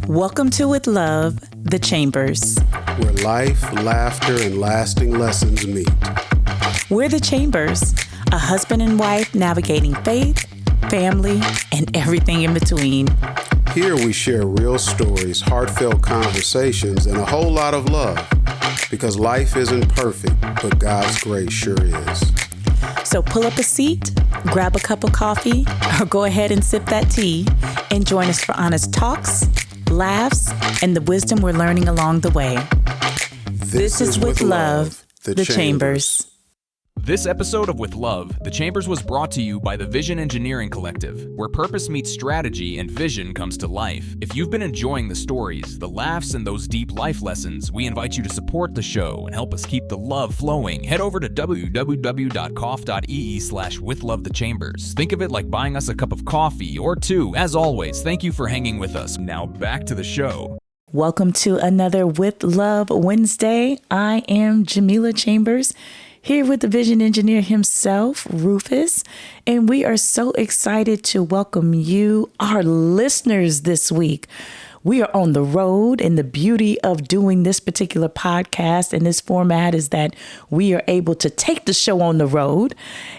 Welcome to With Love, The Chambers. Where life, laughter, and lasting lessons meet. We're The Chambers, a husband and wife navigating faith, family, and everything in between. Here we share real stories, heartfelt conversations, and a whole lot of love. Because life isn't perfect, but God's grace sure is. So pull up a seat, grab a cup of coffee, or go ahead and sip that tea, and join us for honest talks, laughs, and the wisdom we're learning along the way. This is With Love, The Chambers. This episode of With Love, The Chambers was brought to you by the Vision Engineering Collective, where purpose meets strategy and vision comes to life. If you've been enjoying the stories, the laughs, and those deep life lessons, we invite you to support the show and help us keep the love flowing. Head over to www.coff.ee/withlovethechambers. Think of it like buying us a cup of coffee or two. As always, thank you for hanging with us. Now back to the show. Welcome to another With Love Wednesday. I am Jamila Chambers, here with the vision engineer himself, Rufus, and we are so excited to welcome you, our listeners, this week. We are on the road, and the beauty of doing this particular podcast and this format is that we are able to take the show on the road,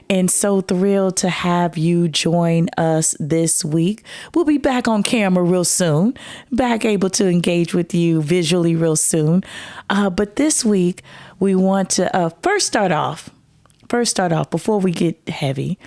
and so thrilled to have you join us this week. We'll be back on camera real soon, back able to engage with you visually real soon. But this week, we want to first start off before we get heavy.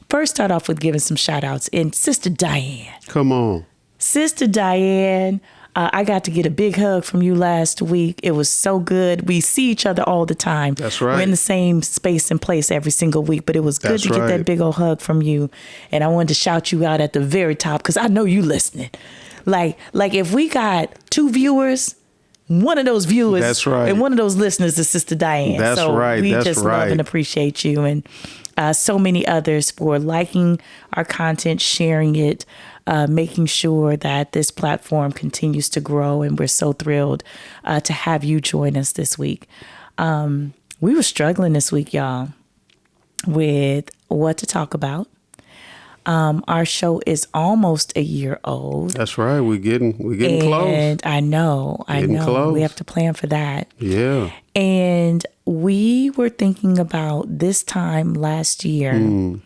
First start off with giving some shout outs. And Sister Diane. Come on. Sister Diane, I got to get a big hug from you last week. It was so good. We see each other all the time. That's right. We're in the same space and place every single week, but it was good to get that big old hug from you. And I wanted to shout you out at the very top because I know you listening. Like if we got 2 viewers, one of those viewers, that's right, and one of those listeners is Sister Diane. That's so right. We that's just right. love and appreciate you, and so many others for liking our content, sharing it, making sure that this platform continues to grow. And we're so thrilled to have you join us this week. We were struggling this week, y'all, with what to talk about. Our show is almost a year old. That's right. We're getting close. And I know. Close. We have to plan for that. Yeah. And we were thinking about this time last year,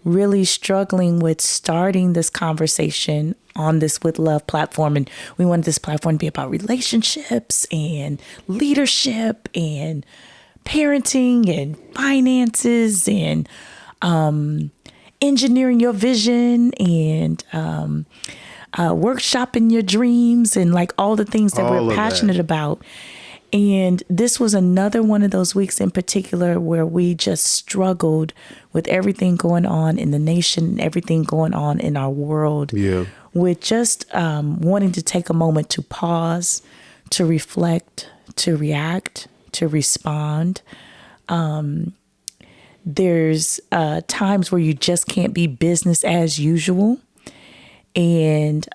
really struggling with starting this conversation on this With Love platform. And we wanted this platform to be about relationships and leadership and parenting and finances and engineering your vision and workshopping your dreams and like all the things that we're passionate about. And this was another one of those weeks in particular where we just struggled with everything going on in the nation, everything going on in our world. Yeah. With just wanting to take a moment to pause, to reflect, to react, to respond. There's times where you just can't be business as usual. And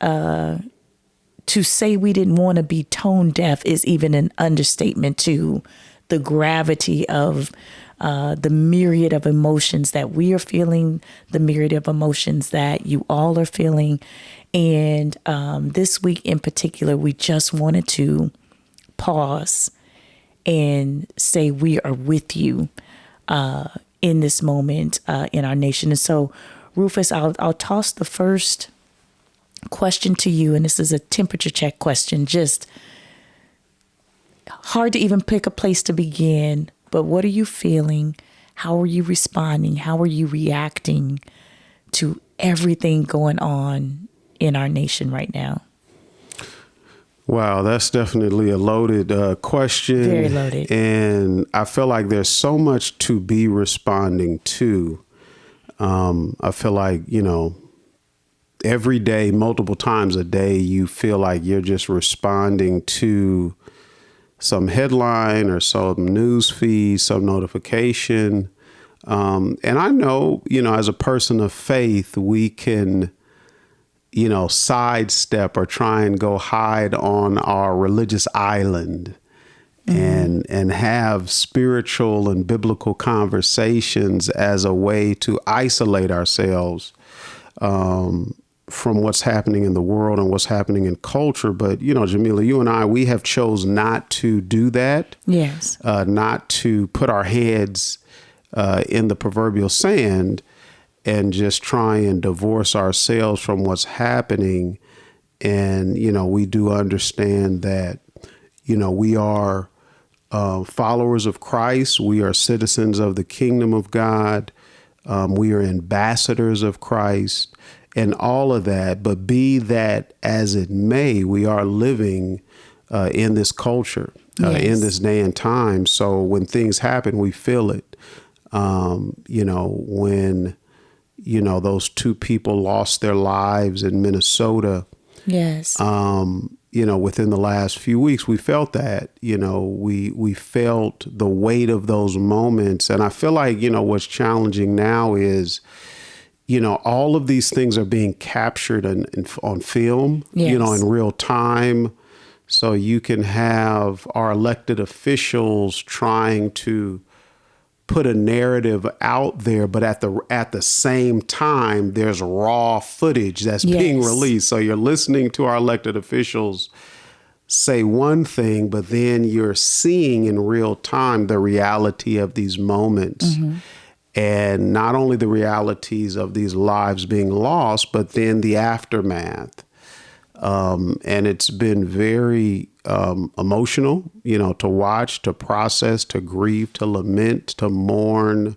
to say we didn't want to be tone deaf is even an understatement to the gravity of the myriad of emotions that we are feeling, the myriad of emotions that you all are feeling. And this week in particular, we just wanted to pause and say we are with you in this moment in our nation. And so, Rufus, I'll toss the first question to you, and this is a temperature check question. Just hard to even pick a place to begin, but what are you feeling? How are you responding? How are you reacting to everything going on in our nation right now? Wow, that's definitely a loaded question. Very loaded. And I feel like there's so much to be responding to. I feel like, every day, multiple times a day, you feel like you're just responding to some headline or some news feed, some notification. And I know, as a person of faith, we can sidestep or try and go hide on our religious island and have spiritual and biblical conversations as a way to isolate ourselves from what's happening in the world and what's happening in culture. But, Jamila, you and I, we have chose not to do that. Yes. Not to put our heads in the proverbial sand and just try and divorce ourselves from what's happening. And, we do understand that, we are followers of Christ. We are citizens of the kingdom of God. We are ambassadors of Christ and all of that. But be that as it may, we are living in this culture, in this day and time. So when things happen, we feel it. When, those two people lost their lives in Minnesota. Yes. Within the last few weeks, we felt that, we felt the weight of those moments. And I feel like, what's challenging now is, all of these things are being captured on film, yes. In real time. So you can have our elected officials trying to put a narrative out there, but at the same time, there's raw footage that's being released. So you're listening to our elected officials say one thing, but then you're seeing in real time the reality of these moments. Mm-hmm. And not only the realities of these lives being lost, but then the aftermath. And it's been very emotional, to watch, to process, to grieve, to lament, to mourn,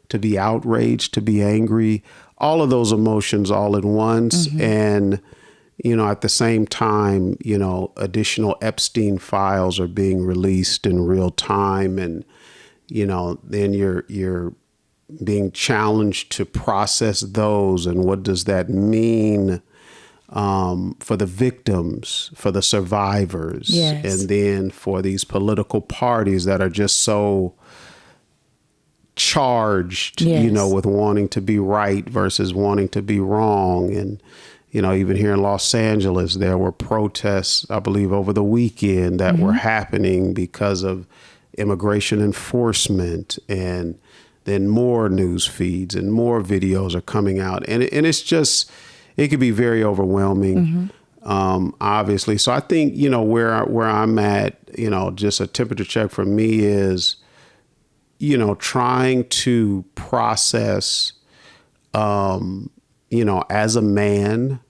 to be outraged, to be angry, all of those emotions all at once. Mm-hmm. And, at the same time, additional Epstein files are being released in real time. And, then you're being challenged to process those. And what does that mean for the victims, for the survivors, yes. and then for these political parties that are just so charged, yes. with wanting to be right versus wanting to be wrong. And, even here in Los Angeles, there were protests, I believe, over the weekend that mm-hmm. were happening because of immigration enforcement. And then more news feeds and more videos are coming out. And it's just, it could be very overwhelming, mm-hmm. Obviously. So I think, where I'm at, just a temperature check for me is, trying to process, as a man,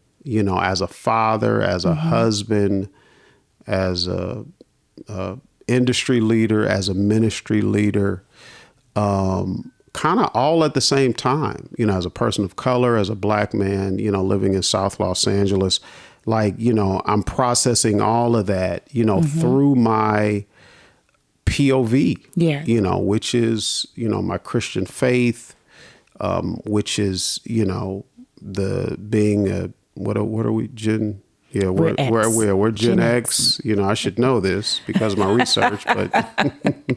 as a father, as a mm-hmm. husband, as a industry leader, as a ministry leader, kind of all at the same time, as a person of color, as a Black man, living in South Los Angeles, like, I'm processing all of that, mm-hmm. through my POV, which is, my Christian faith, which is, the being a, what are we, Gen? Yeah, we're Gen X. I should know this because of my research, but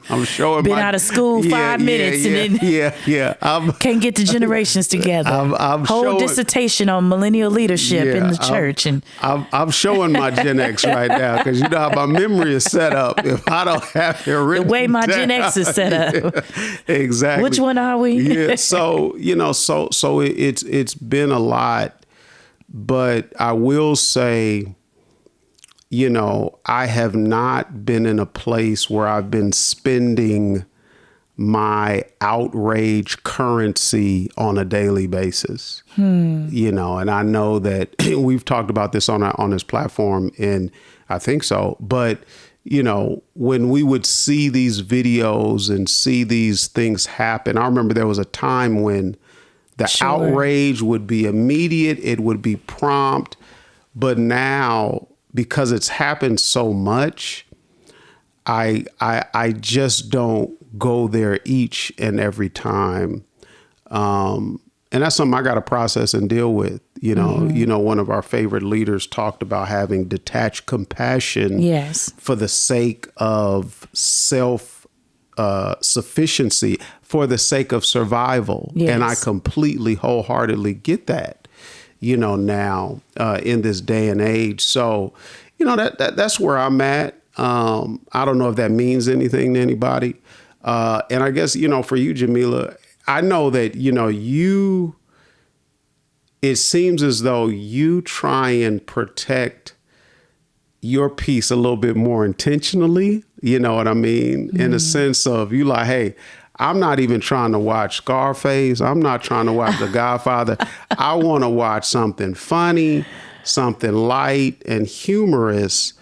I'm showing been out of school 5 minutes and then can't get the generations together. I'm whole showing, dissertation on millennial leadership in the church, and I'm showing my Gen X right now because how my memory is set up. If I don't have it written, the way my down, Gen X is set up, exactly. Which one are we? So it's been a lot. But I will say, I have not been in a place where I've been spending my outrage currency on a daily basis. And I know that we've talked about this on this platform, and I think so. But, when we would see these videos and see these things happen, I remember there was a time when the outrage would be immediate. It would be prompt. But now, because it's happened so much, I just don't go there each and every time. And that's something I got to process and deal with. Mm-hmm. One of our favorite leaders talked about having detached compassion for the sake of sufficiency, for the sake of survival. Yes. And I completely wholeheartedly get that, now in this day and age. So, that's where I'm at. I don't know if that means anything to anybody. And I guess, for you, Jamila, I know that, it seems as though you try and protect your peace a little bit more intentionally. You know what I mean? In a sense of you like, hey, I'm not even trying to watch Scarface. I'm not trying to watch The Godfather. I want to watch something funny, something light and humorous.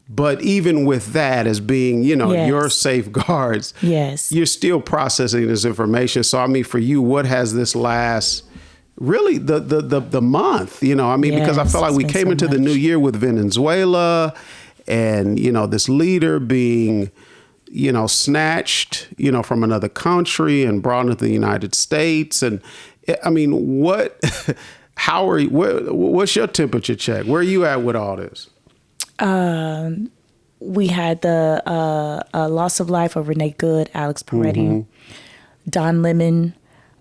But even with that as being, Yes. your safeguards, Yes. you're still processing this information. So, I mean, for you, what has this last, really the month, because I Yes, felt like it's we been came so into the much. new year with Venezuela and, this leader being, snatched, from another country and brought into the United States. And I mean, what's your temperature check? Where are you at with all this? We had the loss of life of Renee Good, Alex Peretti, Don Lemon,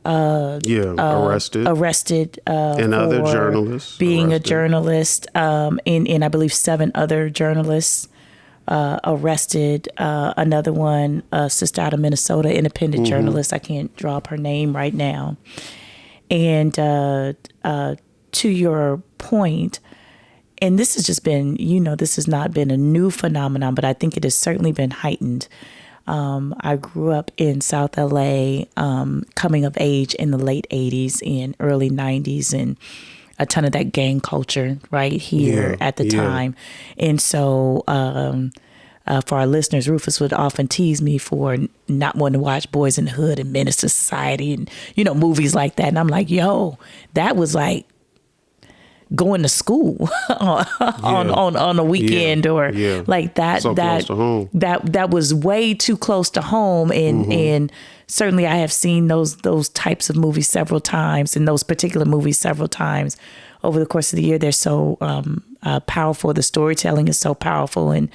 arrested. for And other journalists being arrested. a journalist, and I believe 7 other journalists arrested. Another one, a sister out of Minnesota, independent journalist. I can't draw up her name right now. And to your point, and this has just been, this has not been a new phenomenon, but I think it has certainly been heightened. I grew up in South LA, coming of age in the late 80s and early 90s, and a ton of that gang culture right here at the time. And so for our listeners, Rufus would often tease me for not wanting to watch Boys in the Hood and Menace to Society and, movies like that. And I'm like, yo, that was like going to school on a weekend or like that. So that close to home. that was way too close to home, and certainly I have seen those types of movies several times, and those particular movies several times over the course of the year. They're so powerful. The storytelling is so powerful, and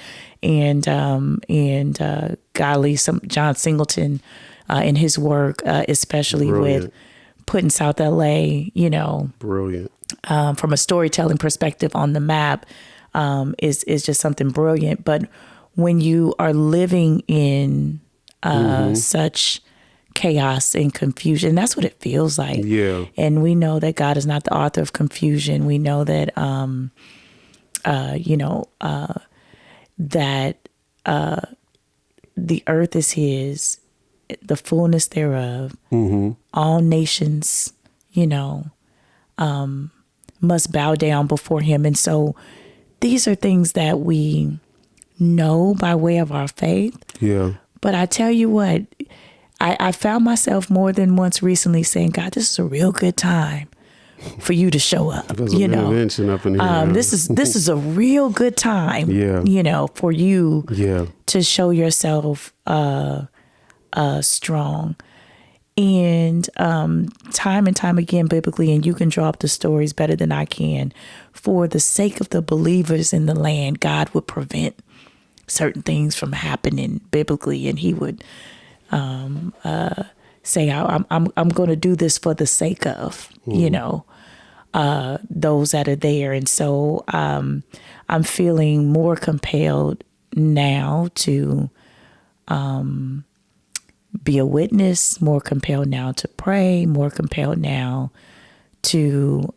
golly, some John Singleton in his work, especially Brilliant. with putting South LA, Brilliant. from a storytelling perspective on the map, is just something brilliant. But when you are living in such chaos and confusion, that's what it feels like. Yeah. And we know that God is not the author of confusion. We know that, that the earth is His, the fullness thereof. All nations, must bow down before Him. And so these are things that we know by way of our faith. Yeah. But I tell you what, I found myself more than once recently saying, God, this is a real good time for you to show up. There's an intervention up in here. This is a real good time, for you to show yourself strong. And time and time again, biblically, and you can draw up the stories better than I can, for the sake of the believers in the land, God would prevent certain things from happening biblically, and He would say, I'm going to do this for the sake of, those that are there. And so I'm feeling more compelled now to be a witness, more compelled now to pray, more compelled now to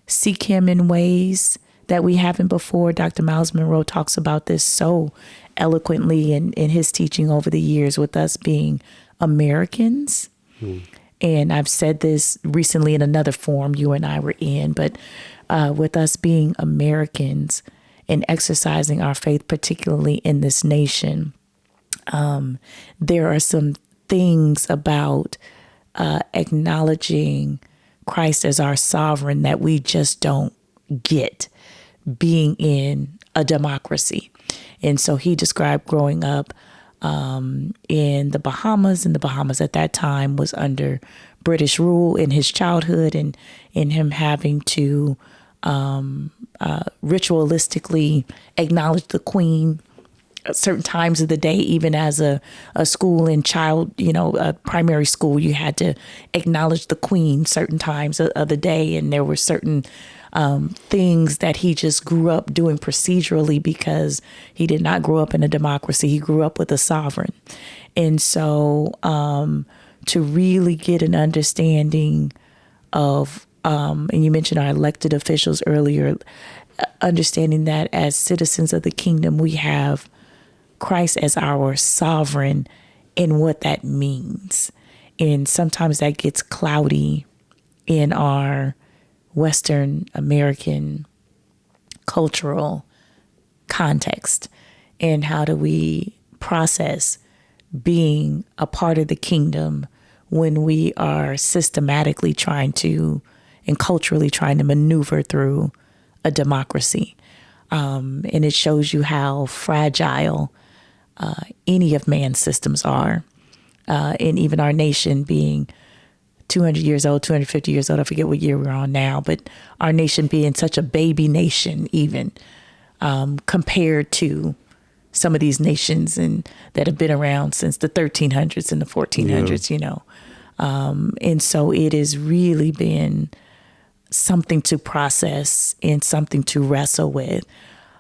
seek Him in ways that we haven't before. Dr. Miles Monroe talks about this so eloquently in his teaching over the years, with us being Americans. And I've said this recently in another forum you and I were in, but with us being Americans and exercising our faith, particularly in this nation, there are some things about acknowledging Christ as our sovereign that we just don't get being in a democracy. And so he described growing up in the Bahamas, and the Bahamas at that time was under British rule, in his childhood, and in him having to ritualistically acknowledge the Queen at certain times of the day. Even as a school and child, a primary school, you had to acknowledge the Queen certain times of the day. And there were certain things that he just grew up doing procedurally, because he did not grow up in a democracy. He grew up with a sovereign. And so to really get an understanding of And you mentioned our elected officials earlier, understanding that as citizens of the kingdom, we have Christ as our sovereign and what that means. And sometimes that gets cloudy in our Western American cultural context. And how do we process being a part of the kingdom when we are systematically trying to and culturally trying to maneuver through a democracy? And it shows you how fragile any of man's systems are. And even our nation being 200 years old, 250 years old, I forget what year we're on now, but our nation being such a baby nation even compared to some of these nations and that have been around since the 1300s and the 1400s, you know. And so it has really been something to process and something to wrestle with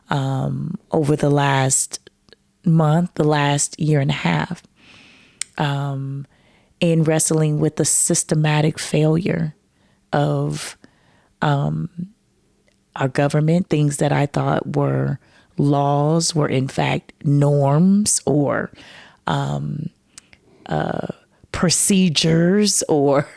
over the last month, the last year and a half, in wrestling with the systematic failure of our government. Things that I thought were laws were in fact norms or procedures or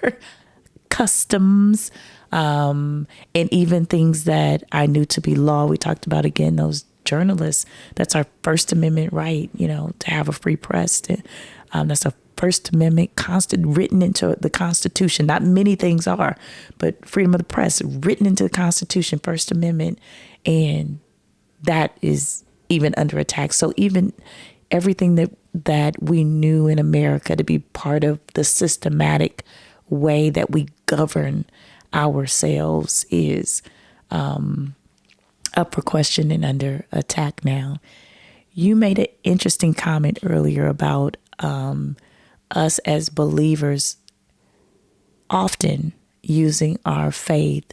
customs, and even things that I knew to be law. We talked about, again, those journalists. That's our First Amendment right, you know, to have a free press. That's a First Amendment written into the Constitution. Not many things are, but freedom of the press written into the Constitution, First Amendment, and that is even under attack. So even everything that we knew in America to be part of the systematic way that we govern ourselves is up for question and under attack now. You made an interesting comment earlier about us as believers often using our faith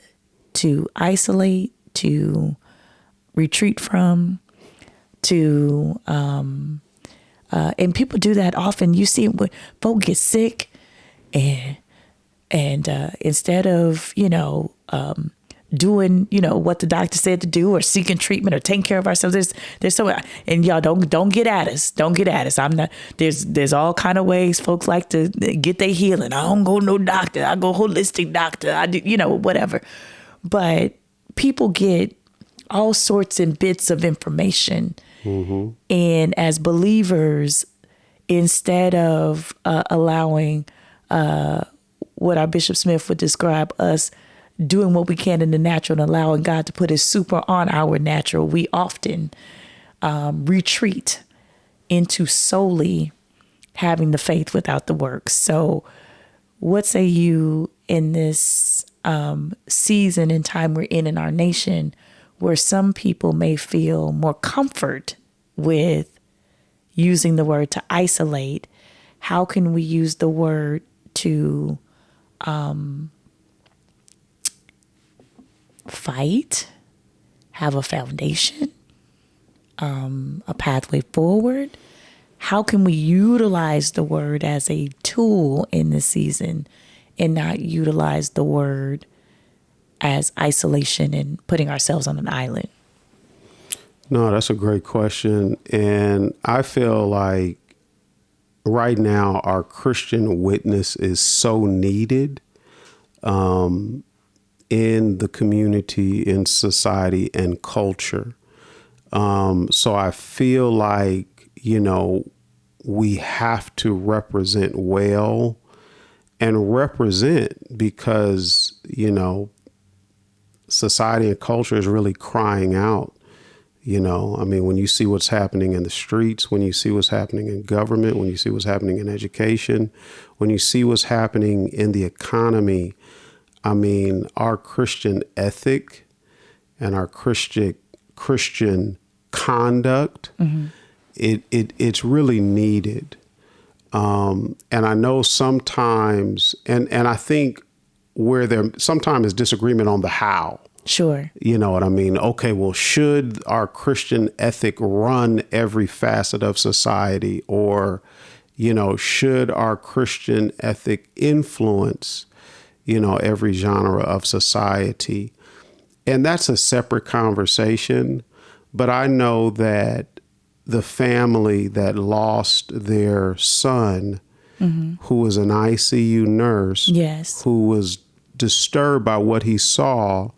to isolate, to retreat from, to and people do that often. You see when folk get sick and instead of doing what the doctor said to do or seeking treatment or taking care of ourselves, there's so, and y'all don't get at us. I'm not, there's all kind of ways folks like to get their healing. I don't go to no doctor, I go holistic doctor, I do whatever. But people get all sorts and bits of information. Mm-hmm. And as believers, instead of allowing what our Bishop Smith would describe us doing what we can in the natural and allowing God to put his super on our natural, we often retreat into solely having the faith without the works. So what say you in this season and time we're in our nation, where some people may feel more comfort with using the word to isolate? How can we use the word to fight, have a foundation, a pathway forward? How can we utilize the word as a tool in this season and not utilize the word as isolation and putting ourselves on an island? No, that's a great question. And I feel like right now our Christian witness is so needed in the community, in society, and culture. So I feel like, we have to represent well and represent because, society and culture is really crying out. When you see what's happening in the streets, when you see what's happening in government, when you see what's happening in education, when you see what's happening in the economy, our Christian ethic and our Christian conduct, mm-hmm. It's really needed. And I know sometimes, and I think where there sometimes is disagreement on the how. Sure. You know what I mean? Okay, well, should our Christian ethic run every facet of society? Or, should our Christian ethic influence, every genre of society. And that's a separate conversation. But I know that the family that lost their son, who was an ICU nurse, Yes. who was disturbed by what he saw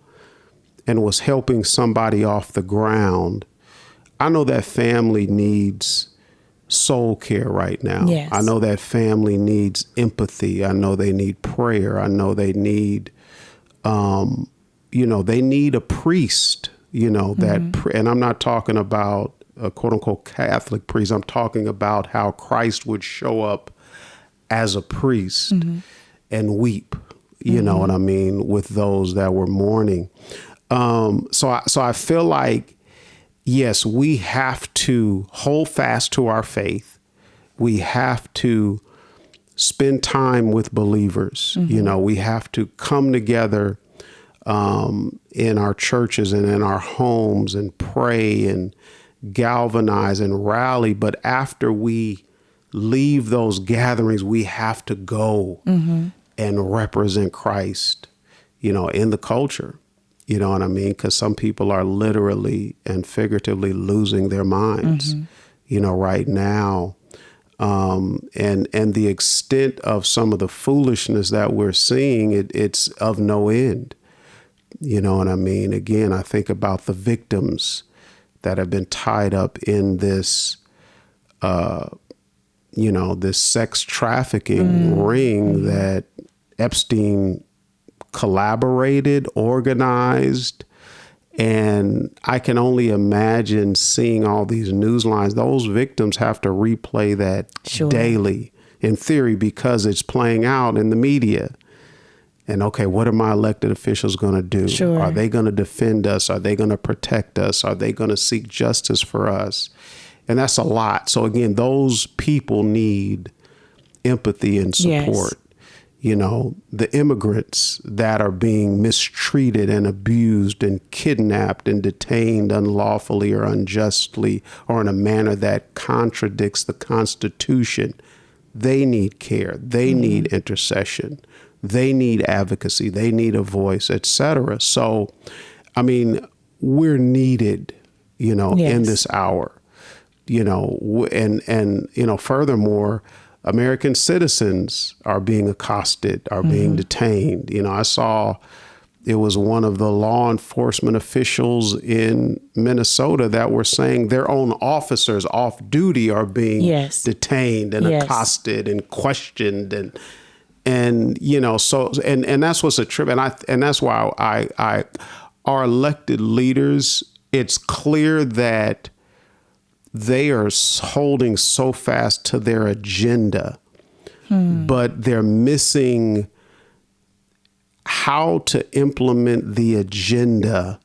and was helping somebody off the ground, I know that family needs soul care right now. Yes. I know that family needs empathy. I know they need prayer. I know they need, they need a priest, and I'm not talking about a quote unquote Catholic priest. I'm talking about how Christ would show up as a priest and weep, you know what I mean, with those that were mourning. So I feel like, yes, we have to hold fast to our faith. We have to spend time with believers. We have to come together in our churches and in our homes and pray and galvanize and rally. But after we leave those gatherings, we have to go and represent Christ, in the culture. You know what I mean? Because some people are literally and figuratively losing their minds, right now. And the extent of some of the foolishness that we're seeing, it's of no end. You know what I mean? Again, I think about the victims that have been tied up in this, this sex trafficking ring that Epstein collaborated, organized. And I can only imagine seeing all these news lines. Those victims have to replay that daily, in theory, because it's playing out in the media. And okay, what are my elected officials going to do? Sure. Are they going to defend us? Are they going to protect us? Are they going to seek justice for us? And that's a lot. So again, those people need empathy and support. Yes. The immigrants that are being mistreated and abused and kidnapped and detained unlawfully or unjustly or in a manner that contradicts the Constitution, they need care. They need intercession. They need advocacy. They need a voice, etc. So, I mean, we're needed, in this hour, and furthermore, American citizens are being accosted, are being detained. I saw it was one of the law enforcement officials in Minnesota that were saying their own officers off duty are being detained and accosted and questioned and so that's what's a trip. And that's why our elected leaders, it's clear that they are holding so fast to their agenda, but they're missing how to implement the agenda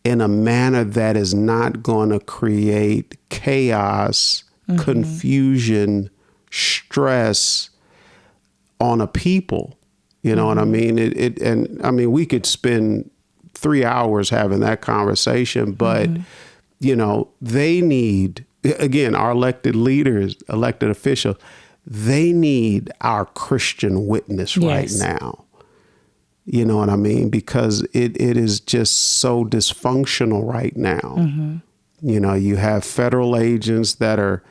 in a manner that is not going to create chaos, confusion, stress on a people. You know what I mean? And we could spend 3 hours having that conversation, but they need, again, our elected leaders, elected officials, they need our Christian witness right now. You know what I mean? Because it is just so dysfunctional right now. You have federal agents that are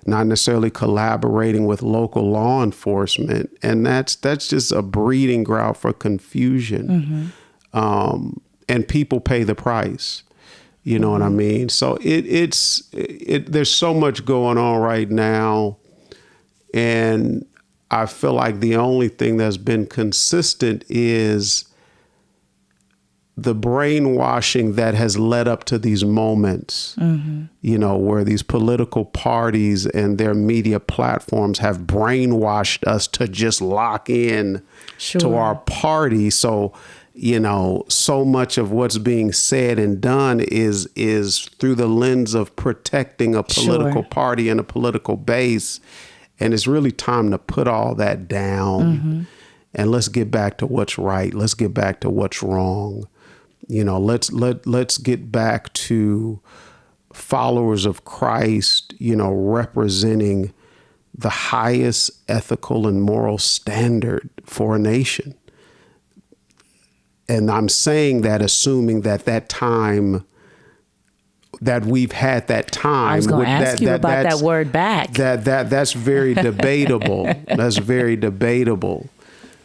not necessarily collaborating with local law enforcement. And that's just a breeding ground for confusion. And people pay the price. You know what I mean? So there's so much going on right now. And I feel like the only thing that's been consistent is the brainwashing that has led up to these moments, where these political parties and their media platforms have brainwashed us to just lock in to our party. So, so much of what's being said and done is through the lens of protecting a political party and a political base. And it's really time to put all that down and let's get back to what's right. Let's get back to what's wrong. Let's get back to followers of Christ, representing the highest ethical and moral standard for a nation. And I'm saying that assuming that time that we've had that time. I was going to ask you about that word back. That's very debatable. That's very debatable.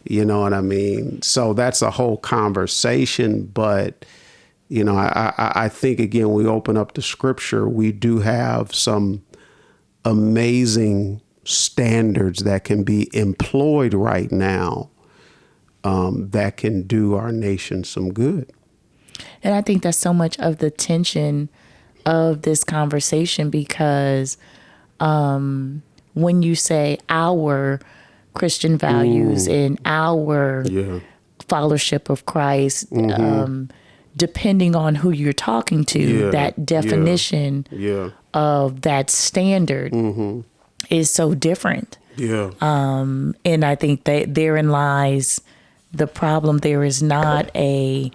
You know what I mean? So that's a whole conversation. But, you know, I think, again, we open up the scripture. We do have some amazing standards that can be employed right now that can do our nation some good. And I think that's so much of the tension of this conversation, because when you say our Christian values and our followership of Christ, depending on who you're talking to, that definition of that standard is so different. And I think that therein lies the problem. There is not a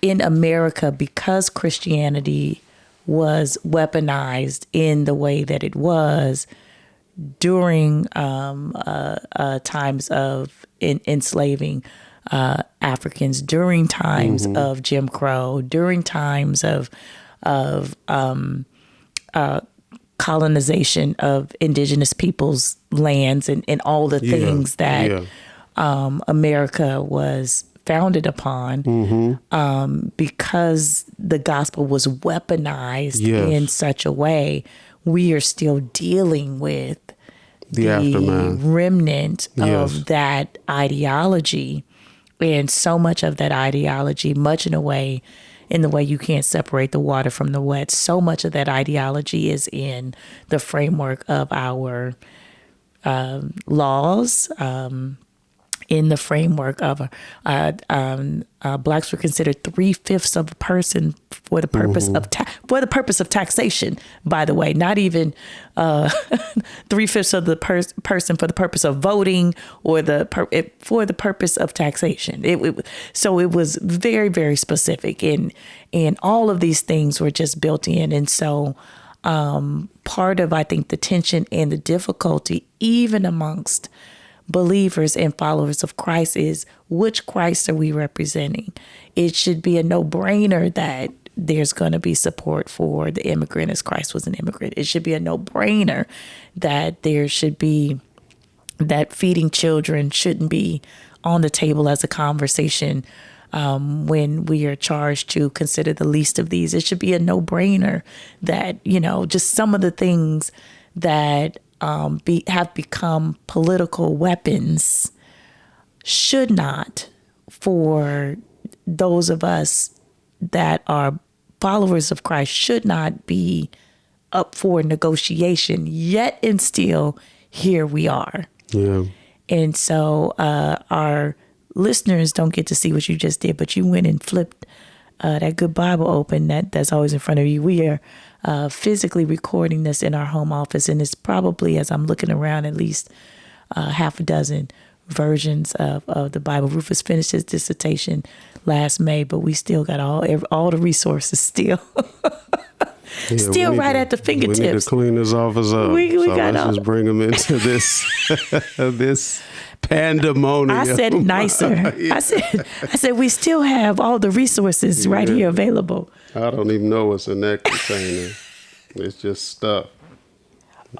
in America, because Christianity was weaponized in the way that it was during times of enslaving Africans, during times of Jim Crow, during times of colonization of indigenous peoples' lands, and all the things that America was founded upon, because the gospel was weaponized in such a way. We are still dealing with the aftermath, remnant of that ideology, and so much of that ideology, much in the way you can't separate the water from the wet. So much of that ideology is in the framework of our laws, in the framework of blacks were considered 3/5 of a person for the purpose of taxation. By the way, not even 3/5 of the person for the purpose of voting, or for the purpose of taxation. So it was very, very specific, and all of these things were just built in. And so part of, I think, the tension and the difficulty, even amongst believers and followers of Christ, is which Christ are we representing? It should be a no-brainer that there's going to be support for the immigrant as Christ was an immigrant. It should be a no-brainer that there should be, that feeding children shouldn't be on the table as a conversation when we are charged to consider the least of these. It should be a no-brainer that, you know, just some of the things that have become political weapons should not, for those of us that are followers of Christ, should not be up for negotiation. Yet and still, here we are. Yeah. And so our listeners don't get to see what you just did, but you went and flipped that good Bible open that's always in front of you. We are physically recording this in our home office, and it's probably, as I'm looking around, at least half a dozen versions of the Bible. Rufus finished his dissertation last May, but we still got all the resources still. Still right at the fingertips. We need to clean this office up. Let's just bring them into this this pandemonium. I said it nicer. I said we still have all the resources right here available. I don't even know what's in that container. It's just stuff.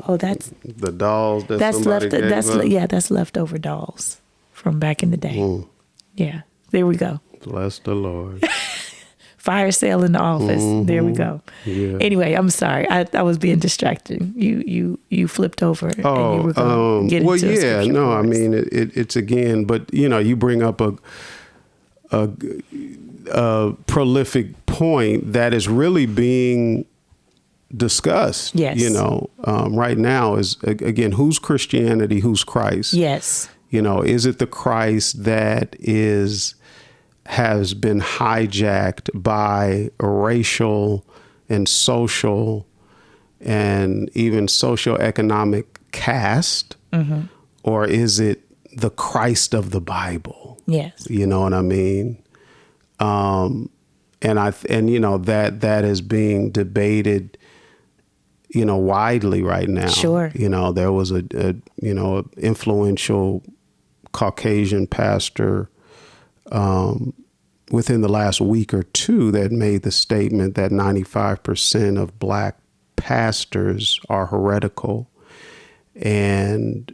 Oh, that's the dolls that's that's leftover dolls from back in the day. Yeah, there we go. Bless the Lord. Fire sale in the office. There we go. Yeah. Anyway, I'm sorry. I was being distracted. You flipped over and you were going to get into a scripture for us. I mean, it's again, but you know, you bring up a prolific point that is really being discussed. Yes. You know, right now is, again, who's Christianity, who's Christ? Yes. You know, is it the Christ that has been hijacked by racial and social and even socioeconomic caste? Or is it the Christ of the Bible? Yes. You know what I mean? And you know, that is being debated, you know, widely right now. Sure. You know, there was a influential Caucasian pastor within the last week or two that made the statement that 95% of black pastors are heretical, and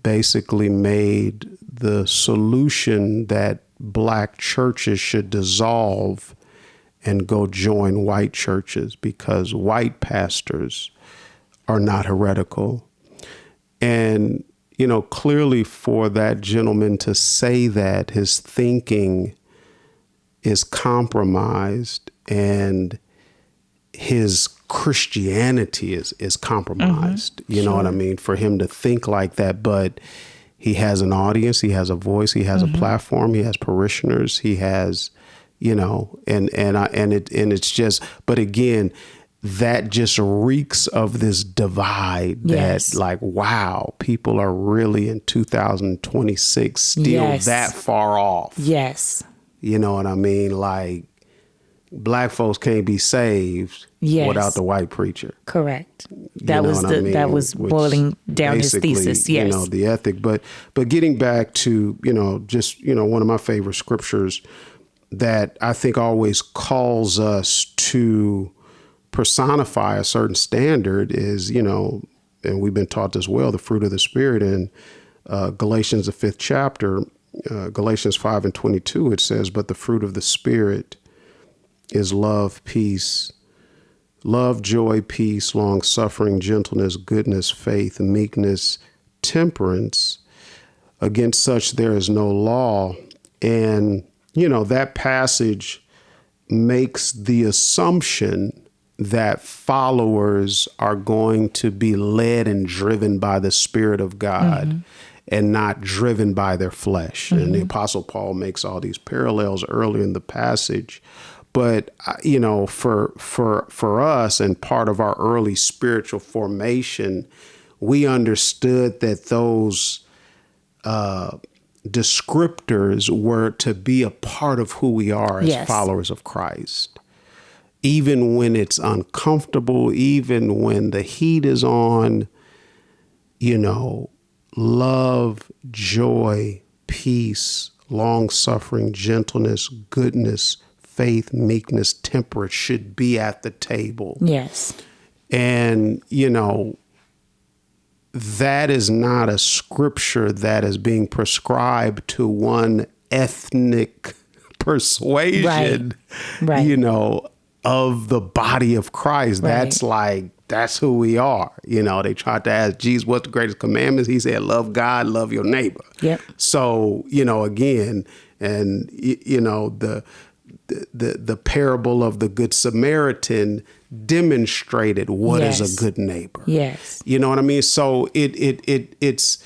basically made the solution that black churches should dissolve and go join white churches because white pastors are not heretical. And, clearly for that gentleman to say that, his thinking is compromised and his Christianity is compromised. You know what I mean? For him to think like that, but he has an audience, he has a voice, he has a platform, he has parishioners, he has, and it's just, but again, that just reeks of this divide that like, wow, people are really in 2026 still that far off. Yes. You know what I mean? Like, black folks can't be saved without the white preacher. Correct. That was boiling down his thesis. Yes. The ethic. But getting back to, one of my favorite scriptures that I think always calls us to personify a certain standard is, and we've been taught this well, the fruit of the Spirit in Galatians, the 5th chapter, Galatians 5:22, it says, but the fruit of the Spirit is love, joy, peace, long suffering, gentleness, goodness, faith, meekness, temperance. Against such there is no law. And, that passage makes the assumption that followers are going to be led and driven by the Spirit of God and not driven by their flesh. And the Apostle Paul makes all these parallels earlier in the passage. But, for us and part of our early spiritual formation, we understood that those descriptors were to be a part of who we are as followers of Christ. Even when it's uncomfortable, even when the heat is on, love, joy, peace, long suffering, gentleness, goodness, faith, meekness, temperance should be at the table. Yes. And, that is not a scripture that is being prescribed to one ethnic persuasion, right. Of the body of Christ. Right. That's who we are. They tried to ask Jesus, what's the greatest commandments? He said, love God, love your neighbor. Yep. So, again, and, the parable of the Good Samaritan demonstrated what is a good neighbor. Yes. You know what I mean? So it's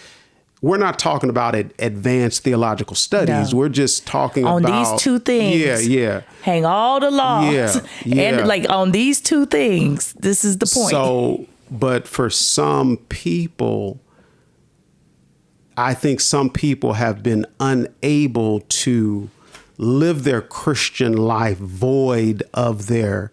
we're not talking about advanced theological studies. No. We're just talking on about these two things. Yeah. Hang all the laws. Yeah. And on these two things, this is the point. So, but for some people, I think some people have been unable to live their Christian life void of their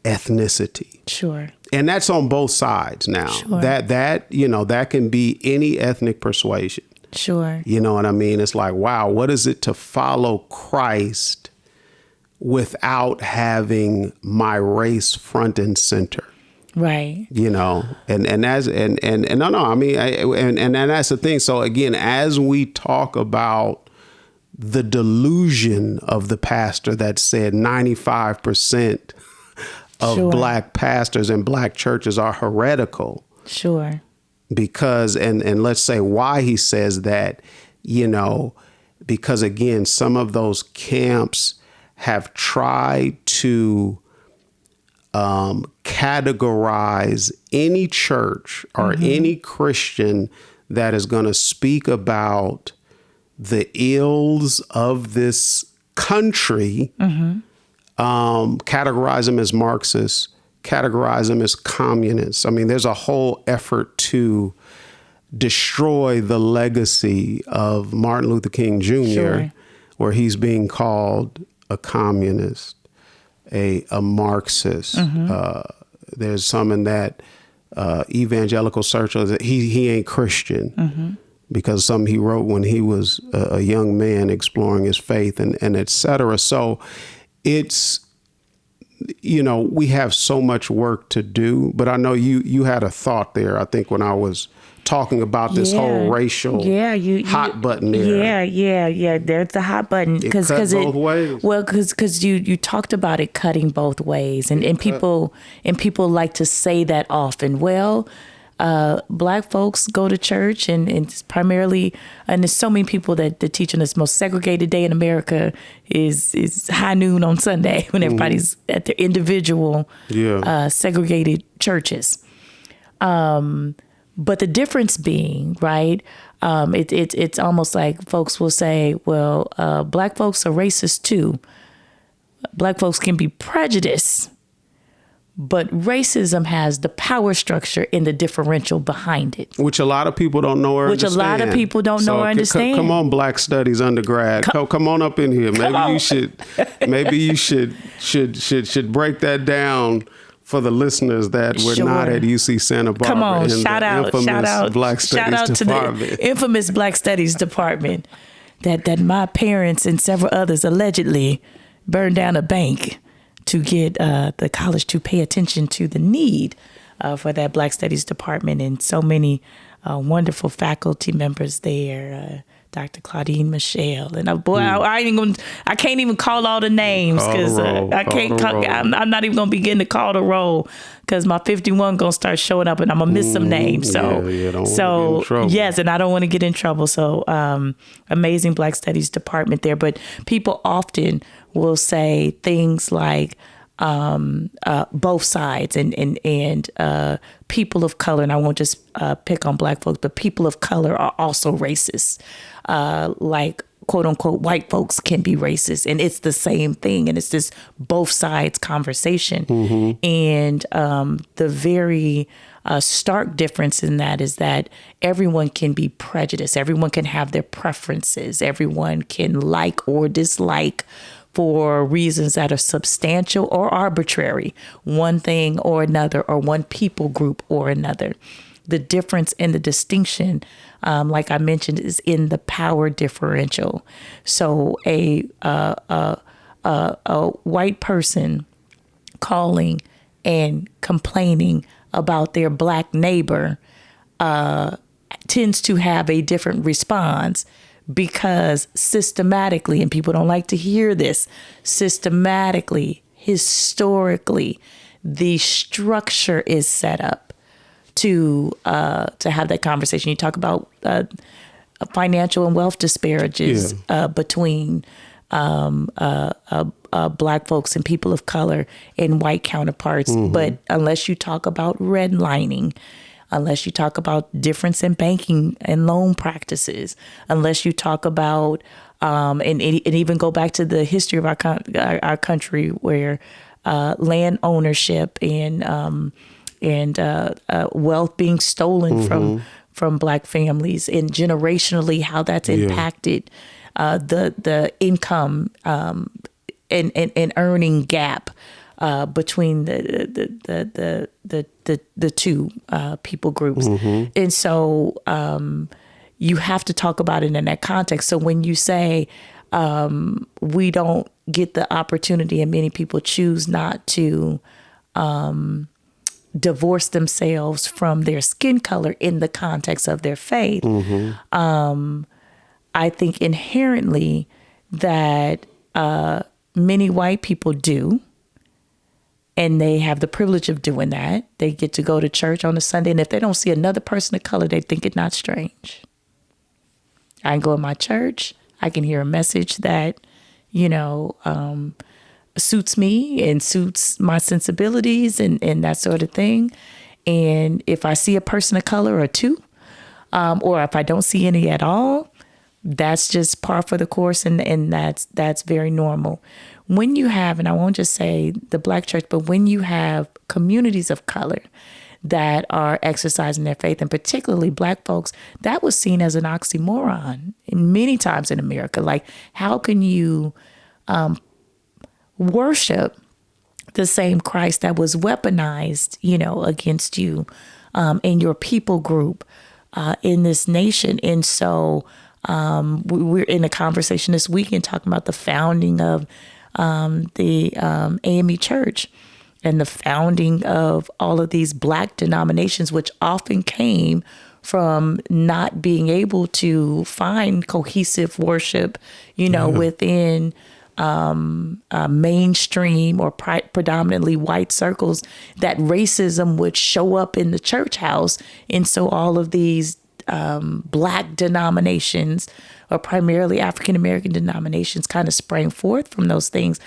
ethnicity. Sure. And that's on both sides now. Sure. That can be any ethnic persuasion. Sure. You know what I mean? It's like, wow, what is it to follow Christ without having my race front and center? Right. And that's and that's the thing. So again, as we talk about the delusion of the pastor that said 95% of black pastors and black churches are heretical. Sure. Because, and let's say why he says that, because again, some of those camps have tried to categorize any church or any Christian that is going to speak about the ills of this country, categorize them as Marxists, categorize them as communists. I mean, there's a whole effort to destroy the legacy of Martin Luther King Jr., where he's being called a communist, a Marxist. There's some in that evangelical circle that he ain't Christian because some he wrote when he was a young man exploring his faith and et cetera. So it's, we have so much work to do, but I know you had a thought there, I think, when I was talking about this whole racial hot button there. Yeah. There's the hot button. It cut both ways. Well, because you talked about it cutting both ways, and people like to say that often. Well, Black folks go to church, and it's primarily, and there's so many people that teach on this most segregated day in America is high noon on Sunday when everybody's at their individual segregated churches. But the difference being, right, it's almost like folks will say, well, Black folks are racist too. Black folks can be prejudiced, but racism has the power structure and the differential behind it. Which a lot of people don't know or understand. Which a lot of people don't know or understand. Come on, Black Studies undergrad. Come on up in here. Maybe you should break that down for the listeners that were not at UC Santa Barbara. Come on, shout out Black Studies Department. To the infamous Black Studies Department that my parents and several others allegedly burned down a bank to get the college to pay attention to the need for that Black Studies Department, and so many wonderful faculty members there. Dr. Claudine Michelle, and I can't even call all the names because I can't. I'm not even gonna begin to call the roll because my 51 gonna start showing up, and I'm gonna miss some names. So yes, and I don't want to get in trouble. So amazing Black Studies Department there, but people often will say things like both sides and people of color, and I won't just pick on Black folks, but people of color are also racist. Like quote unquote white folks can be racist, and it's the same thing, and it's this both sides conversation. And the very stark difference in that is that everyone can be prejudiced, everyone can have their preferences, everyone can like or dislike for reasons that are substantial or arbitrary, one thing or another, or one people group or another. The difference and the distinction, like I mentioned, is in the power differential. So a white person calling and complaining about their Black neighbor tends to have a different response, because systematically, and people don't like to hear this, systematically, historically, the structure is set up to have that conversation. You talk about financial and wealth disparages between Black folks and people of color and white counterparts. But unless you talk about redlining, unless you talk about difference in banking and loan practices, unless you talk about and even go back to the history of our country, where land ownership and wealth being stolen from Black families, and generationally how that's impacted the income and earning gap between the two people groups. And so you have to talk about it in that context. So when you say we don't get the opportunity, and many people choose not to divorce themselves from their skin color in the context of their faith, I think inherently that many white people do. And they have the privilege of doing that. They get to go to church on a Sunday, and if they don't see another person of color, they think it not strange. I can go in my church. I can hear a message that, suits me and suits my sensibilities and that sort of thing. And if I see a person of color or two, or if I don't see any at all, that's just par for the course, and that's very normal. When you have, and I won't just say the Black church, but when you have communities of color that are exercising their faith, and particularly Black folks, that was seen as an oxymoron many times in America. Like, how can you worship the same Christ that was weaponized, against you and your people group in this nation. And so we're in a conversation this weekend talking about the founding of the AME Church and the founding of all of these Black denominations, which often came from not being able to find cohesive worship, within mainstream or predominantly white circles, that racism would show up in the church house. And so all of these Black denominations, or primarily African American denominations, kind of sprang forth from those things,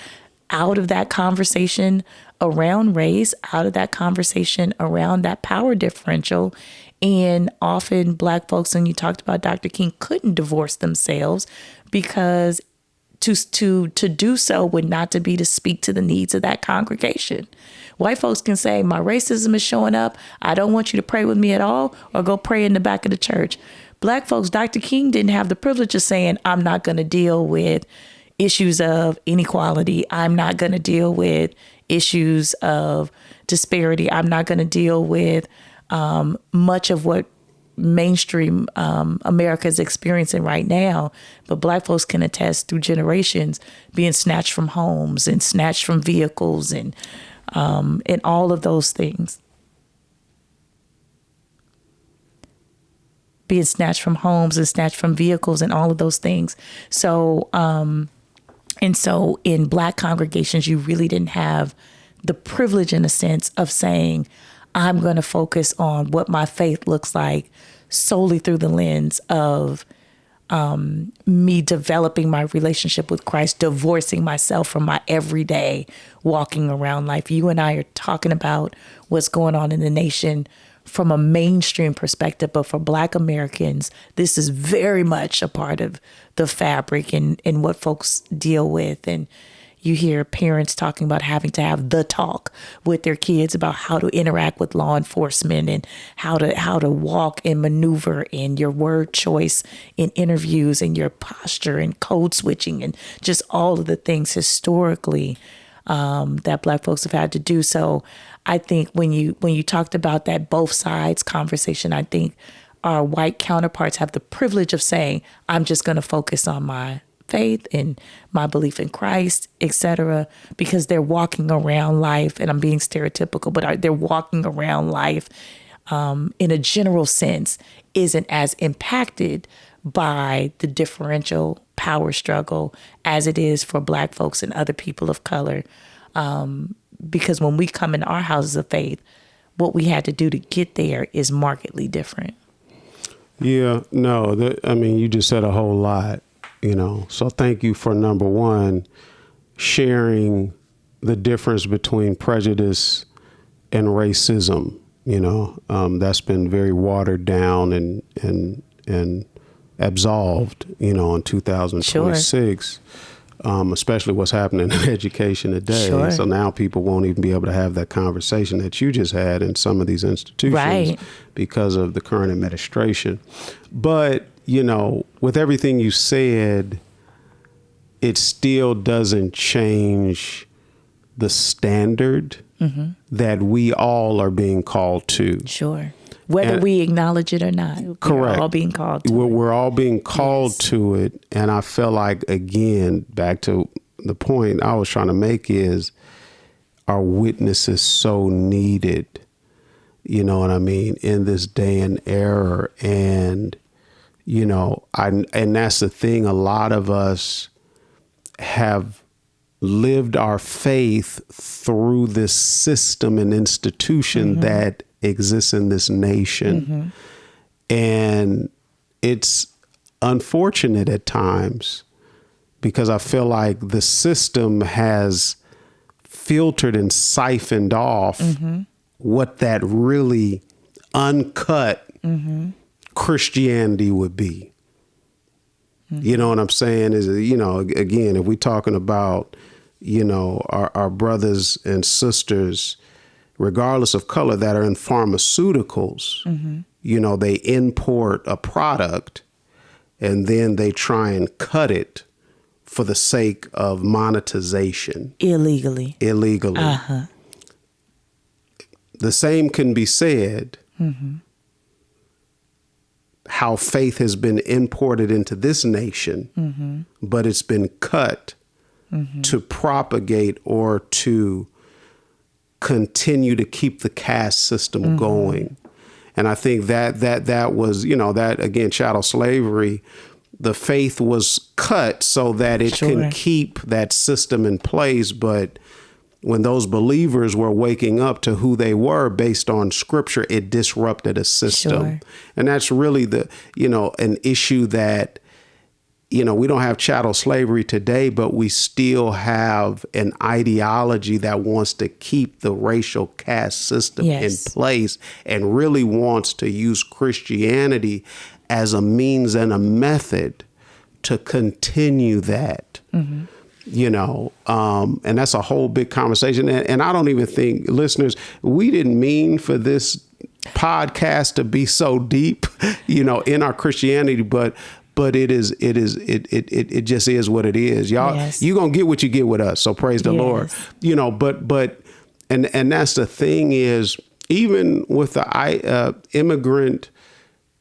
out of that conversation around race, out of that conversation around that power differential. And often Black folks, and you talked about Dr. King, couldn't divorce themselves because to do so would not to be to speak to the needs of that congregation. White folks can say, my racism is showing up. I don't want you to pray with me at all, or go pray in the back of the church. Black folks, Dr. King didn't have the privilege of saying, I'm not going to deal with issues of inequality. I'm not going to deal with issues of disparity. I'm not going to deal with much of what mainstream America is experiencing right now. But Black folks can attest through generations being snatched from homes and snatched from vehicles and all of those things. Being snatched from homes and snatched from vehicles and all of those things. So, and so in Black congregations, you really didn't have the privilege, in a sense, of saying, I'm going to focus on what my faith looks like solely through the lens of me developing my relationship with Christ, divorcing myself from my everyday walking around life. You and I are talking about what's going on in the nation from a mainstream perspective, but for Black Americans, this is very much a part of the fabric and what folks deal with. And you hear parents talking about having to have the talk with their kids about how to interact with law enforcement and how to walk and maneuver in your word choice in interviews and your posture and code switching and just all of the things historically that Black folks have had to do. So I think when you talked about that both sides conversation, I think our white counterparts have the privilege of saying, I'm just going to focus on my faith and my belief in Christ, etc., because they're walking around life, and I'm being stereotypical, but they're walking around life in a general sense isn't as impacted by the differential power struggle as it is for Black folks and other people of color. Because when we come into our houses of faith, what we had to do to get there is markedly different. Yeah, no, you just said a whole lot. So thank you for, number one, sharing the difference between prejudice and racism. That's been very watered down and absolved, in 2026, especially what's happening in education today. Sure. So now people won't even be able to have that conversation that you just had in some of these institutions, right, because of the current administration. But with everything you said, it still doesn't change the standard that we all are being called to. Sure. Whether we acknowledge it or not. Correct. We're all being called to it. We're all being called Yes. to it. And I feel like, again, back to the point I was trying to make is our witness is so needed, you know what I mean, in this day and era. And and that's the thing. A lot of us have lived our faith through this system and institution that exists in this nation. And it's unfortunate at times because I feel like the system has filtered and siphoned off what that really uncut Christianity would be. You know what I'm saying? Is, again, if we're talking about, our brothers and sisters, regardless of color, that are in pharmaceuticals, they import a product and then they try and cut it for the sake of monetization. Illegally. The same can be said how faith has been imported into this nation, but it's been cut to propagate or to continue to keep the caste system going. And I think that was, that again, chattel slavery, the faith was cut so that it can keep that system in place. But when those believers were waking up to who they were based on scripture, it disrupted a system. And that's really an issue that, we don't have chattel slavery today, but we still have an ideology that wants to keep the racial caste system in place and really wants to use Christianity as a means and a method to continue that. And that's a whole big conversation. And I don't even think, listeners, we didn't mean for this podcast to be so deep, in our Christianity, but it just is what it is. Y'all, you gonna get what you get with us. So praise the Lord. But that's the thing is, even with the immigrant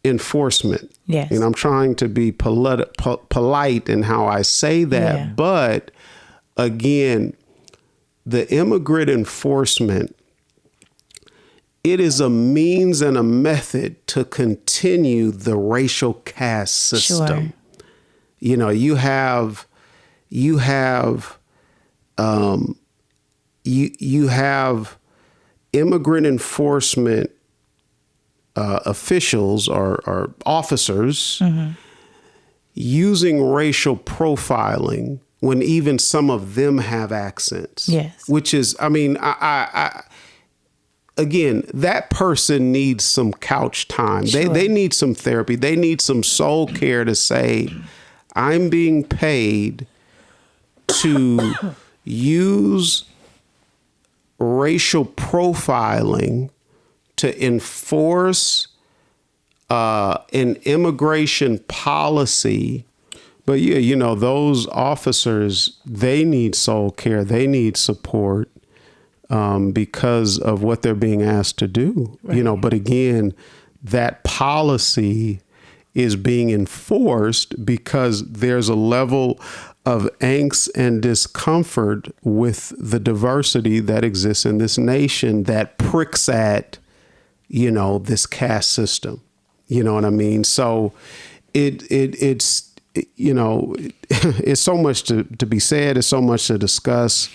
enforcement. I'm trying to be polite in how I say that. But again, the immigrant enforcement, it is a means and a method to continue the racial caste system. You have immigrant enforcement officials or officers using racial profiling when even some of them have accents. Which is, I again, that person needs some couch time. They need some therapy. They need some soul care to say, I'm being paid to use racial profiling to enforce an immigration policy. But those officers, they need soul care. They need support. Because of what they're being asked to do, but again, that policy is being enforced because there's a level of angst and discomfort with the diversity that exists in this nation that pricks at, this caste system. You know what I mean? So it's so much to be said. It's so much to discuss.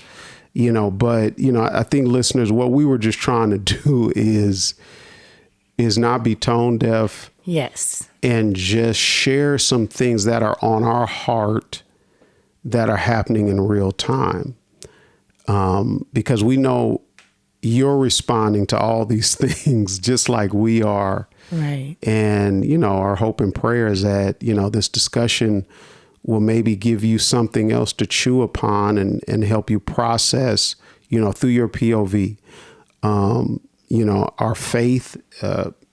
But I think listeners, what we were just trying to do is not be tone deaf. And just share some things that are on our heart that are happening in real time. Because we know you're responding to all these things just like we are. And, our hope and prayer is that, this discussion will maybe give you something else to chew upon and help you process, through your POV. Our faith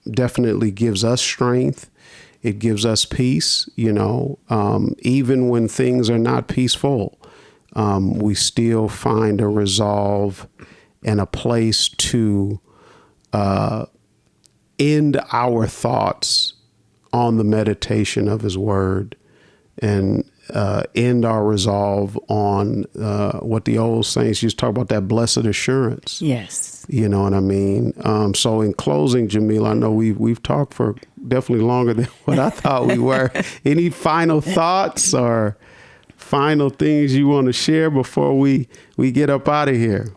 definitely gives us strength. It gives us peace, even when things are not peaceful. We still find a resolve and a place to end our thoughts on the meditation of his word. And end our resolve on what the old saints used to talk about, that blessed assurance. You know what I mean? So in closing, Jamila, I know we've talked for definitely longer than what I thought we were. Any final thoughts or final things you want to share before we get up out of here?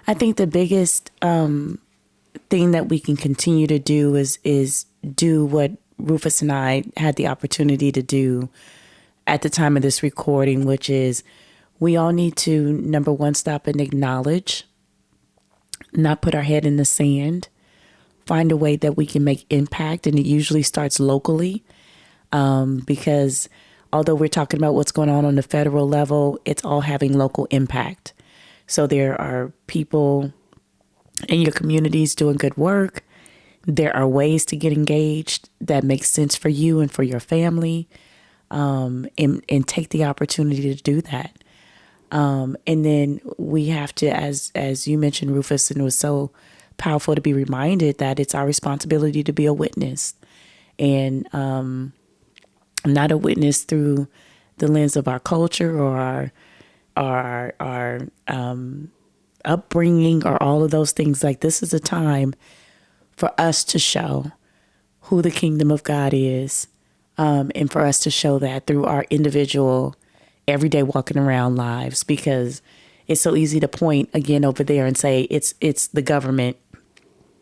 I think the biggest thing that we can continue to do is do what Rufus and I had the opportunity to do at the time of this recording, which is we all need to, number one, stop and acknowledge, not put our head in the sand, find a way that we can make impact. And it usually starts locally, because although we're talking about what's going on the federal level, it's all having local impact. So there are people in your communities doing good work. There are ways to get engaged that make sense for you and for your family, and take the opportunity to do that. And then we have to, as you mentioned, Rufus, and it was so powerful to be reminded that it's our responsibility to be a witness. and not a witness through the lens of our culture or our upbringing or all of those things. Like, this is a time for us to show who the kingdom of God is, and for us to show that through our individual, everyday walking around lives, because it's so easy to point again over there and say it's the government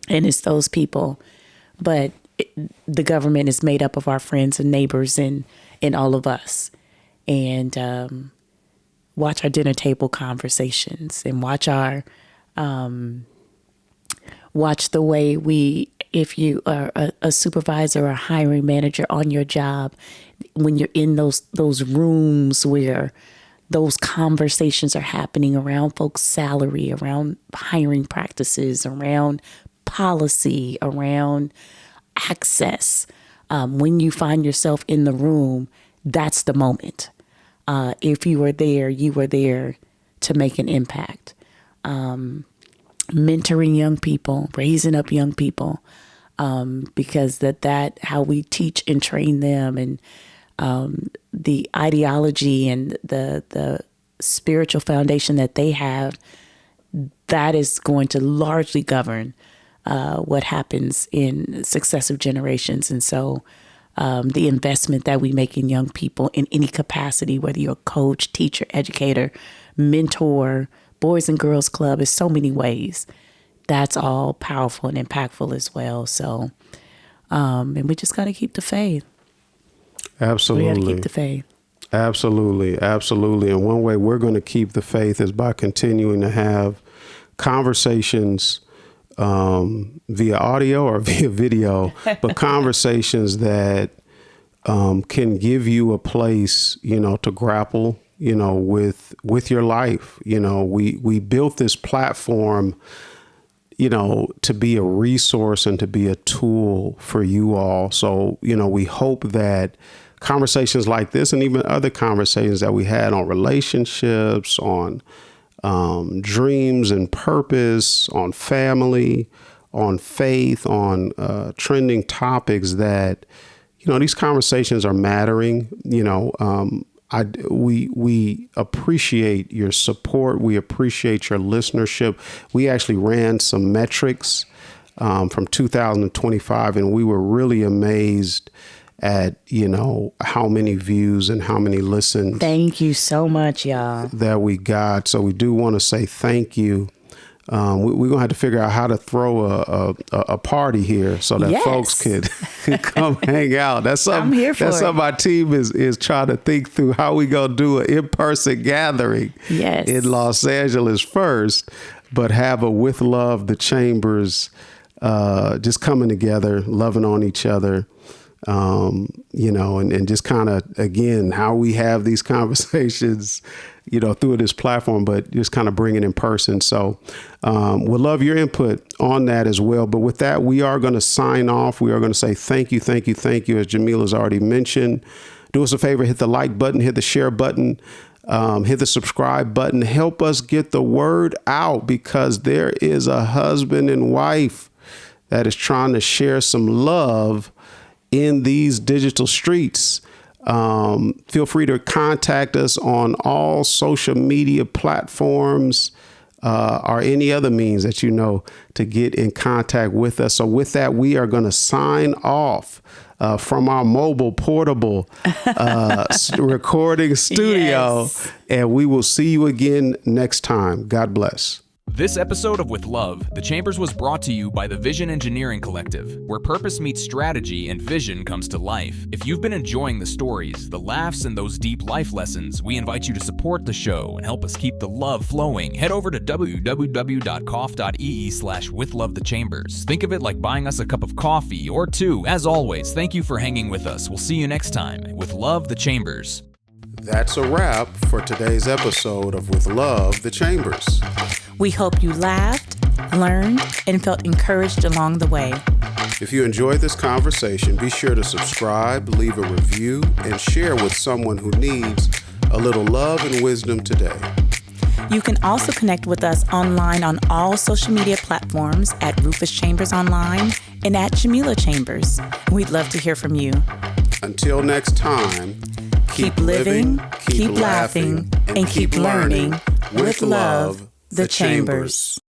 and it's those people, but the government is made up of our friends and neighbors and all of us. And watch our dinner table conversations, and watch our watch the way we, if you are a supervisor or a hiring manager on your job, when you're in those rooms where those conversations are happening around folks' salary, around hiring practices, around policy, around access. When you find yourself in the room, that's the moment. If you were there, you were there to make an impact. Mentoring young people, raising up young people, because that how we teach and train them, and the ideology and the spiritual foundation that they have, that is going to largely govern what happens in successive generations. And so the investment that we make in young people in any capacity, whether you're a coach, teacher, educator, mentor, Boys and Girls Club, is so many ways. That's all powerful and impactful as well. So, and we just got to keep the faith. Absolutely. We got to keep the faith. Absolutely. Absolutely. And one way we're going to keep the faith is by continuing to have conversations via audio or via video, but conversations that can give you a place, to grapple, with your life. We built this platform, to be a resource and to be a tool for you all. So, we hope that conversations like this, and even other conversations that we had on relationships, on dreams and purpose, on family, on faith, on trending topics, that, these conversations are mattering. We appreciate your support. We appreciate your listenership. We actually ran some metrics from 2025, and we were really amazed at, how many views and how many listens. Thank you so much, y'all. That we got. So we do want to say thank you. We're going to have to figure out how to throw a party here so that folks could come hang out. That's something, I'm here for something my team is trying to think through, how we going to do an in-person gathering in Los Angeles first, but have a With Love, the Chambers, just coming together, loving on each other. And just kind of, again, how we have these conversations, through this platform, but just kind of bring it in person. So we'll love your input on that as well. But with that, we are going to sign off. We are going to say thank you, thank you, thank you. As Jamila's already mentioned, do us a favor, hit the like button, hit the share button, hit the subscribe button. Help us get the word out, because there is a husband and wife that is trying to share some love in these digital streets. Feel free to contact us on all social media platforms, or any other means that to get in contact with us. So with that, we are going to sign off from our mobile portable recording studio, and we will see you again next time. God bless. This episode of With Love, The Chambers was brought to you by the Vision Engineering Collective, where purpose meets strategy and vision comes to life. If you've been enjoying the stories, the laughs, and those deep life lessons, we invite you to support the show and help us keep the love flowing. Head over to www.coff.ee/withlovethechambers. Think of it like buying us a cup of coffee or two. As always, thank you for hanging with us. We'll see you next time. With Love, The Chambers. That's a wrap for today's episode of With Love, The Chambers. We hope you laughed, learned, and felt encouraged along the way. If you enjoyed this conversation, be sure to subscribe, leave a review, and share with someone who needs a little love and wisdom today. You can also connect with us online on all social media platforms at Rufus Chambers Online and at Jamila Chambers. We'd love to hear from you. Until next time, Keep living, keep laughing, and keep learning with love, the Chambers.